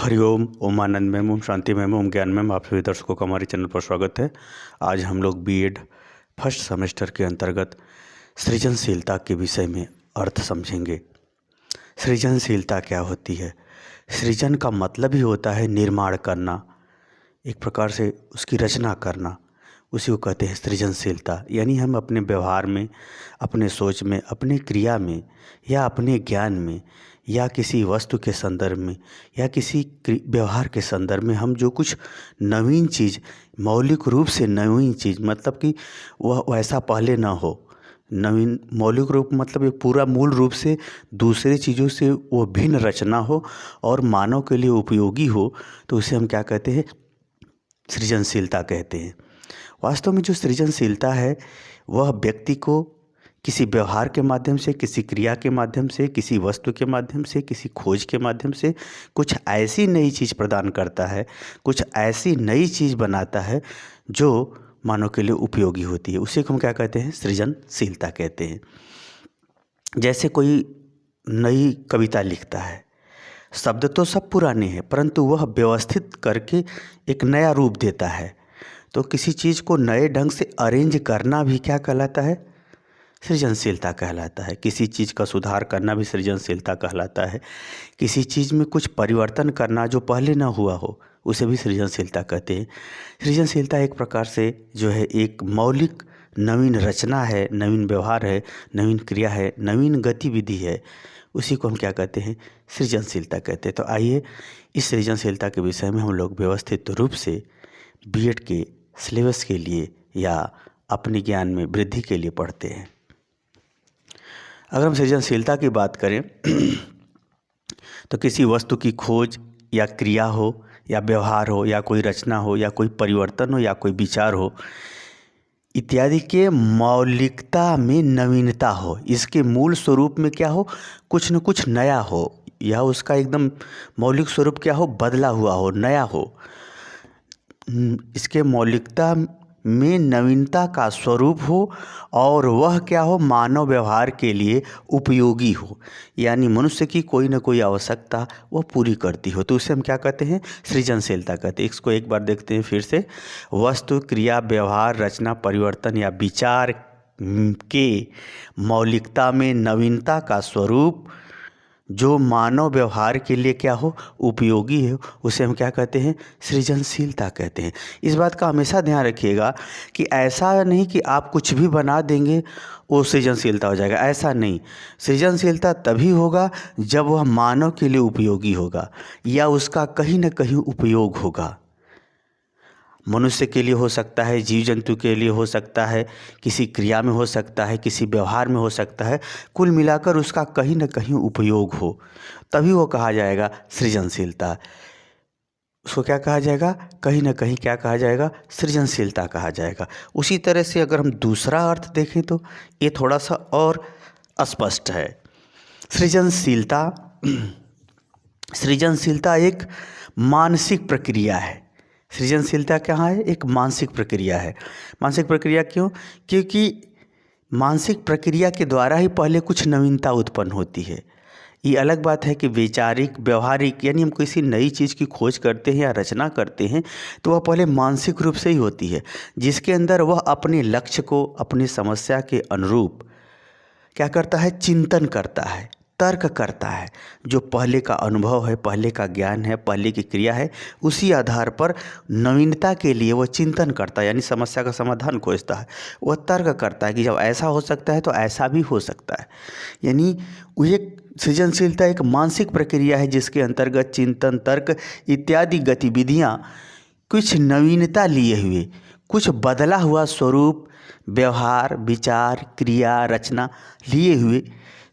हरिओम, ओम आनंद में, ओम शांति में, ओम ज्ञान में आप सभी दर्शकों का हमारे चैनल पर स्वागत है। आज हम लोग बीएड फर्स्ट सेमेस्टर के अंतर्गत सृजनशीलता के विषय में अर्थ समझेंगे। सृजनशीलता क्या होती है? सृजन का मतलब ही होता है निर्माण करना, एक प्रकार से उसकी रचना करना, उसी को कहते हैं सृजनशीलता। यानी हम अपने व्यवहार में, अपने सोच में, अपने क्रिया में या अपने ज्ञान में या किसी वस्तु के संदर्भ में या किसी व्यवहार के संदर्भ में हम जो कुछ नवीन चीज़, मौलिक रूप से नवीन चीज़, मतलब कि वह वैसा पहले ना हो। नवीन मौलिक रूप मतलब एक पूरा मूल रूप से दूसरे चीज़ों से वो भिन्न रचना हो और मानव के लिए उपयोगी हो, तो उसे हम क्या कहते हैं? सृजनशीलता कहते हैं। वास्तव में जो सृजनशीलता है वह व्यक्ति को किसी व्यवहार के माध्यम से, किसी क्रिया के माध्यम से, किसी वस्तु के माध्यम से, किसी खोज के माध्यम से कुछ ऐसी नई चीज़ प्रदान करता है, कुछ ऐसी नई चीज़ बनाता है जो मानव के लिए उपयोगी होती है। उसे हम क्या कहते हैं? सृजनशीलता कहते हैं। जैसे कोई नई कविता लिखता है, शब्द तो सब पुराने हैं परंतु वह व्यवस्थित करके एक नया रूप देता है, तो किसी चीज़ को नए ढंग से अरेंज करना भी क्या कहलाता है? सृजनशीलता कहलाता है। किसी चीज़ का सुधार करना भी सृजनशीलता कहलाता है। किसी चीज़ में कुछ परिवर्तन करना जो पहले ना हुआ हो, उसे भी सृजनशीलता कहते हैं। सृजनशीलता एक प्रकार से जो है एक मौलिक नवीन रचना है, नवीन व्यवहार है, नवीन क्रिया है, नवीन गतिविधि है, उसी को हम क्या कहते हैं? सृजनशीलता कहते हैं। तो आइए इस सृजनशीलता के विषय में हम लोग व्यवस्थित रूप से बीएड के सिलेबस के लिए या अपने ज्ञान में वृद्धि के लिए पढ़ते हैं। अगर हम सृजनशीलता की बात करें तो किसी वस्तु की खोज या क्रिया हो या व्यवहार हो या कोई रचना हो या कोई परिवर्तन हो या कोई विचार हो इत्यादि के मौलिकता में नवीनता हो, इसके मूल स्वरूप में क्या हो? कुछ न कुछ नया हो, या उसका एकदम मौलिक स्वरूप क्या हो? बदला हुआ हो, नया हो। इसके मौलिकता में नवीनता का स्वरूप हो और वह क्या हो? मानव व्यवहार के लिए उपयोगी हो, यानी मनुष्य की कोई ना कोई आवश्यकता वह पूरी करती हो, तो उसे हम क्या कहते हैं? सृजनशीलता कहते हैं। इसको एक बार देखते हैं फिर से। वस्तु, क्रिया, व्यवहार, रचना, परिवर्तन या विचार के मौलिकता में नवीनता का स्वरूप जो मानव व्यवहार के लिए क्या हो? उपयोगी है, उसे हम क्या कहते हैं? सृजनशीलता कहते हैं। इस बात का हमेशा ध्यान रखिएगा कि ऐसा नहीं कि आप कुछ भी बना देंगे वो सृजनशीलता हो जाएगा, ऐसा नहीं। सृजनशीलता तभी होगा जब वह मानव के लिए उपयोगी होगा या उसका कहीं ना कहीं उपयोग होगा। मनुष्य के लिए हो सकता है, जीव जंतु के लिए हो सकता है, किसी क्रिया में हो सकता है, किसी व्यवहार में हो सकता है, कुल मिलाकर उसका कहीं ना कहीं उपयोग हो, तभी वो कहा जाएगा सृजनशीलता। उसको क्या कहा जाएगा? कहीं ना कहीं क्या कहा जाएगा? सृजनशीलता कहा जाएगा। उसी तरह से अगर हम दूसरा अर्थ देखें तो ये थोड़ा सा और स्पष्ट है। सृजनशीलता सृजनशीलता एक मानसिक प्रक्रिया है। सृजनशीलता क्या है? एक मानसिक प्रक्रिया है। मानसिक प्रक्रिया क्यों? क्योंकि मानसिक प्रक्रिया के द्वारा ही पहले कुछ नवीनता उत्पन्न होती है। ये अलग बात है कि वैचारिक, व्यवहारिक, यानी हम किसी नई चीज़ की खोज करते हैं या रचना करते हैं तो वह पहले मानसिक रूप से ही होती है, जिसके अंदर वह अपने लक्ष्य को, अपनी समस्या के अनुरूप क्या करता है? चिंतन करता है, तर्क करता है। जो पहले का अनुभव है, पहले का ज्ञान है, पहले की क्रिया है, उसी आधार पर नवीनता के लिए वह चिंतन करता है, यानी समस्या का समाधान खोजता है। वह तर्क करता है कि जब ऐसा हो सकता है तो ऐसा भी हो सकता है। यानी एक सृजनशीलता एक मानसिक प्रक्रिया है जिसके अंतर्गत चिंतन, तर्क इत्यादि गतिविधियाँ कुछ नवीनता लिए हुए, कुछ बदला हुआ स्वरूप, व्यवहार, विचार, क्रिया, रचना लिए हुए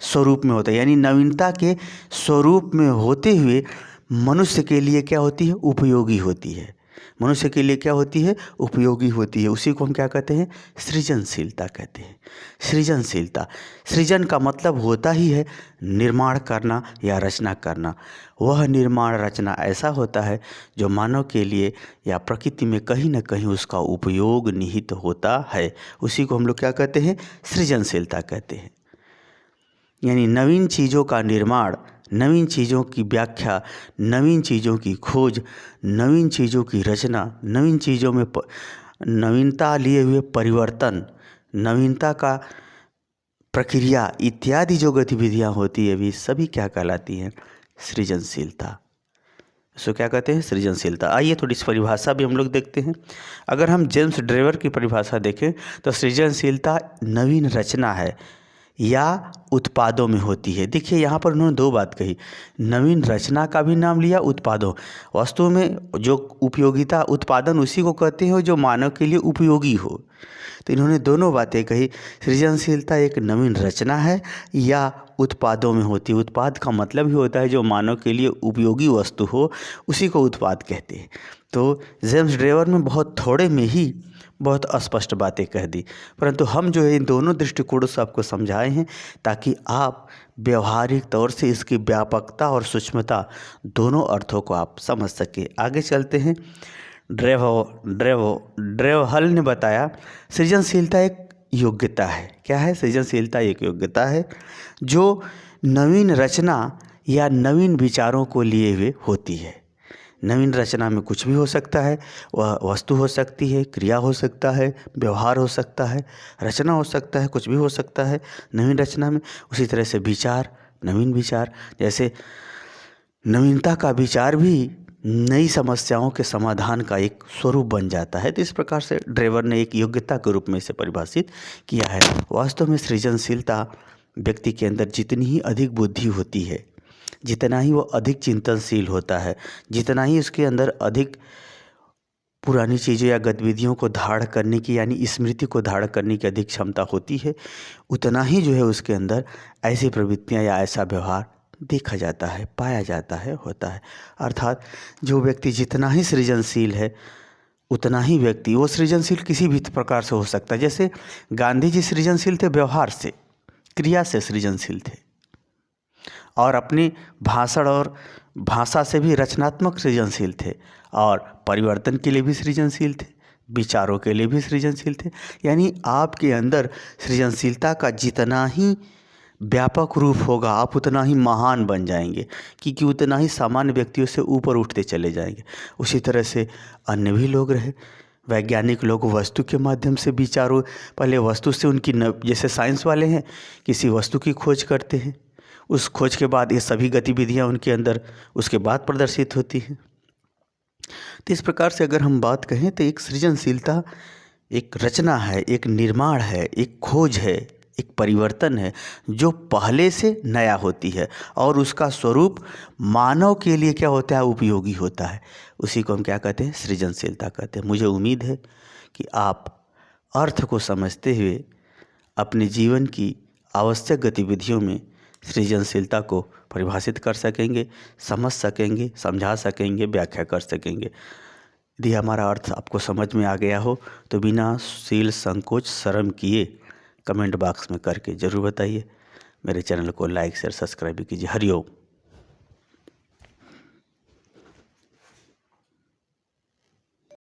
स्वरूप में होता है। यानी नवीनता के स्वरूप में होते हुए मनुष्य के लिए क्या होती है? उपयोगी होती है। मनुष्य के लिए क्या होती है? उपयोगी होती है। उसी को हम क्या कहते हैं? सृजनशीलता कहते हैं। सृजनशीलता, सृजन का मतलब होता ही है निर्माण करना या रचना करना। वह निर्माण, रचना ऐसा होता है जो मानव के लिए या प्रकृति में कहीं ना कहीं उसका उपयोग निहित होता है। उसी को हम लोग क्या कहते हैं? सृजनशीलता कहते हैं। यानी नवीन चीज़ों का निर्माण, नवीन चीज़ों की व्याख्या, नवीन चीज़ों की खोज, नवीन चीज़ों की रचना, नवीन चीज़ों में नवीनता लिए हुए परिवर्तन, नवीनता का प्रक्रिया इत्यादि जो गतिविधियाँ होती है वे सभी क्या कहलाती हैं? सृजनशीलता। इसको क्या कहते हैं? सृजनशीलता। आइए थोड़ी इस परिभाषा भी हम लोग देखते हैं। अगर हम जेम्स ड्रेवर की परिभाषा देखें तो सृजनशीलता नवीन रचना है या उत्पादों में होती है। देखिए यहाँ पर उन्होंने दो बात कही, नवीन रचना का भी नाम लिया, उत्पादों। वस्तु में जो उपयोगिता, उत्पादन उसी को कहते हैं जो मानव के लिए उपयोगी हो। तो इन्होंने दोनों बातें कही, सृजनशीलता एक नवीन रचना है या उत्पादों में होती है। उत्पाद का मतलब ही होता है जो मानव के लिए उपयोगी वस्तु हो, उसी को उत्पाद कहते हैं। तो जेम्स ड्रेवर में बहुत थोड़े में ही बहुत अस्पष्ट बातें कह दी, परंतु हम जो है इन दोनों दृष्टिकोणों से आपको समझाए हैं ताकि आप व्यवहारिक तौर से इसकी व्यापकता और सूक्ष्मता दोनों अर्थों को आप समझ सके। आगे चलते हैं। ड्रेवहल ने बताया सृजनशीलता एक योग्यता है। क्या है? सृजनशीलता एक योग्यता है जो नवीन रचना या नवीन विचारों को लिए हुए होती है। नवीन रचना में कुछ भी हो सकता है, वह वस्तु हो सकती है, क्रिया हो सकता है, व्यवहार हो सकता है, रचना हो सकता है, कुछ भी हो सकता है नवीन रचना में। उसी तरह से विचार, नवीन विचार, जैसे नवीनता का विचार भी नई समस्याओं के समाधान का एक स्वरूप बन जाता है। तो इस प्रकार से ड्रेवर ने एक योग्यता के रूप में इसे परिभाषित किया है। वास्तव में सृजनशीलता व्यक्ति के अंदर जितनी ही अधिक बुद्धि होती है, जितना ही वो अधिक चिंतनशील होता है, जितना ही उसके अंदर अधिक पुरानी चीज़ों या गतिविधियों को धारण करने की यानी स्मृति को धारण करने की अधिक क्षमता होती है, उतना ही जो है उसके अंदर ऐसी प्रवृत्तियाँ या ऐसा व्यवहार देखा जाता है, पाया जाता है, होता है। अर्थात जो व्यक्ति जितना ही सृजनशील है उतना ही व्यक्ति, वो सृजनशील किसी भी प्रकार से हो सकता है। जैसे गांधी जी सृजनशील थे व्यवहार से, क्रिया से सृजनशील थे, और अपनी भाषण और भाषा से भी रचनात्मक सृजनशील थे, और परिवर्तन के लिए भी सृजनशील थे, विचारों के लिए भी सृजनशील थे। यानी आपके अंदर सृजनशीलता का जितना ही व्यापक रूप होगा आप उतना ही महान बन जाएंगे, क्योंकि उतना ही सामान्य व्यक्तियों से ऊपर उठते चले जाएंगे। उसी तरह से अन्य भी लोग रहे, वैज्ञानिक लोग वस्तु के माध्यम से विचारों, पहले वस्तु से उनकी जैसे साइंस वाले हैं किसी वस्तु की खोज करते हैं, उस खोज के बाद ये सभी गतिविधियाँ उनके अंदर उसके बाद प्रदर्शित होती हैं। तो इस प्रकार से अगर हम बात कहें तो एक सृजनशीलता एक रचना है, एक निर्माण है, एक खोज है, एक परिवर्तन है जो पहले से नया होती है और उसका स्वरूप मानव के लिए क्या होता है? उपयोगी होता है। उसी को हम क्या कहते हैं? सृजनशीलता कहते हैं। मुझे उम्मीद है कि आप अर्थ को समझते हुए अपने जीवन की आवश्यक गतिविधियों में सृजनशीलता को परिभाषित कर सकेंगे, समझ सकेंगे, समझा सकेंगे, व्याख्या कर सकेंगे। यदि हमारा अर्थ आपको समझ में आ गया हो तो बिना शील संकोच शर्म किए कमेंट बॉक्स में करके ज़रूर बताइए। मेरे चैनल को लाइक शेयर सब्सक्राइब कीजिए। हरिओम।